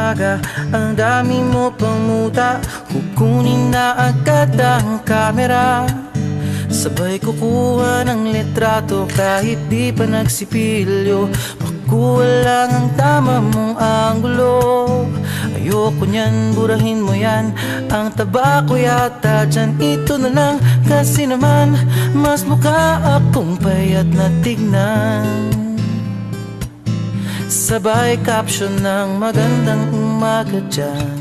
umaga, ang dami mo pang muta. Kukunin na agad ang kamera, sabay kukuha ng litrato kahit di pa nagsipilyo. Makuha lang ang tama mong anggulo. Ayoko niyan, burahin mo yan. Ang taba ko yata dyan, ito na lang. Kasi naman, mas mukha akong payat na tignan. Sabay caption ng magandang umaga dyan.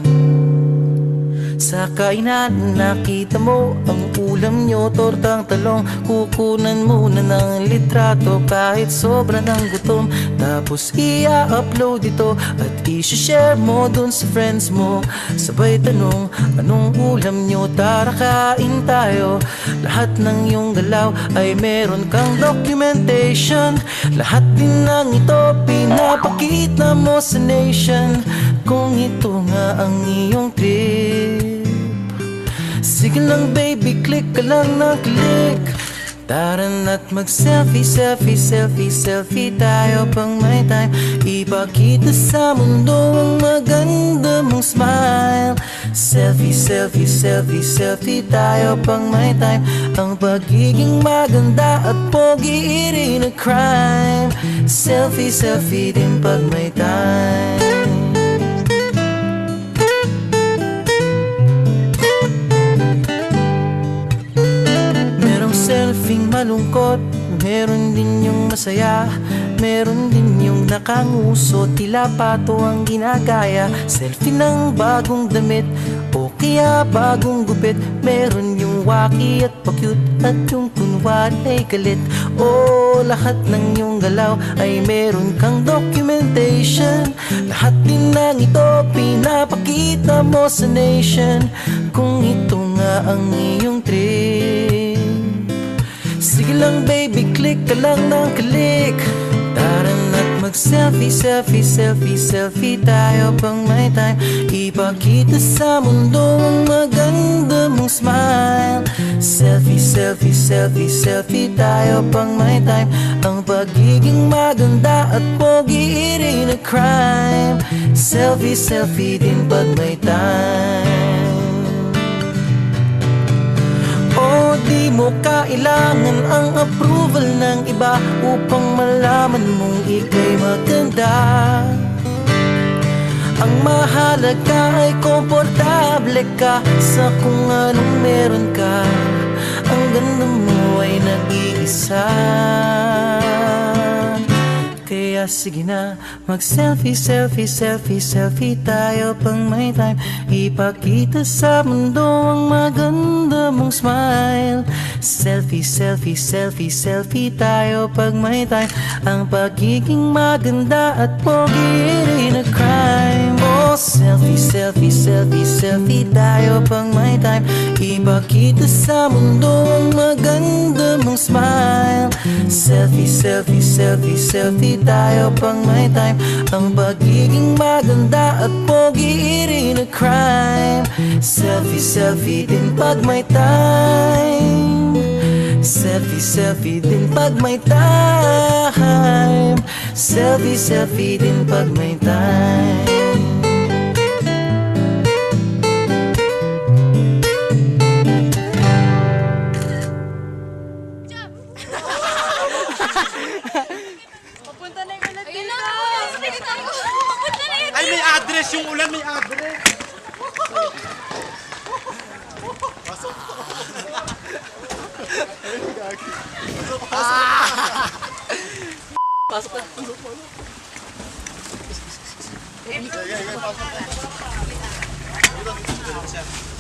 Sa kainan nakita mo ang ulam nyo, tortang talong. Kukunan muna ng litrato kahit sobra ng gutom. Tapos i-upload ito at i-share mo dun sa friends mo. Sabay tanong, anong ulam nyo? Tara kain tayo. Lahat ng iyong galaw ay meron kang documentation. Lahat din ng ito pinapakita mo sa nation. Kung ito nga ang iyong trip, sige lang baby, click ka lang ng click. Tara na't mag-selfie, selfie, selfie, selfie tayo pang may time. Ipakita sa mundo ang maganda mong smile. Selfie, selfie, selfie, selfie tayo pang may time. Ang pagiging maganda at pogi rin na crime. Selfie, selfie din pag may time. Selfing malungkot, meron din yung masaya. Meron din yung nakanguso, tila pato ang ginagaya. Selfie ng bagong damit o kaya bagong gupit. Meron yung waki at pa-cute at yung kunwari ay galit. O lahat ng yung galaw ay meron kang documentation. Lahat din ng ito pinapakita mo sa nation. Kung ito nga ang iyong trip, sige lang baby, click ka lang ng click. Tara na't mag-selfie, selfie, selfie, selfie tayo pang may time. Ipakita sa mundo ang maganda mong smile. Selfie, selfie, selfie, selfie tayo pang may time. Ang pagiging maganda at pogi rin na crime. Selfie, selfie din pag may time. O di mo kailangan ang approval ng iba upang malaman mong ika'y maganda. Ang mahalaga ay komportable ka sa kung anong meron ka. Ang ganda mo ay nag-iisa. Kaya sige na, mag-selfie, selfie, selfie, selfie tayo pang may time. Ipakita sa mundo ang maganda mong smile. Selfie, selfie, selfie, selfie tayo pag may time. Ang pagiging maganda at pogi rin na crime. Oh, selfie, selfie, selfie, selfie tayo pang may time. Ipakita sa mundo ang maganda mong smile. Selfie, selfie, selfie, selfie tayo pang may time. Ang pagiging maganda at pogi rin na crime. Selfie, selfie din pag may time. Selfie, selfie din pag may time. Selfie, selfie din pag may time. Ay, may address yung ulan, may address. Pasok. Pasok. Pasok. Pasok.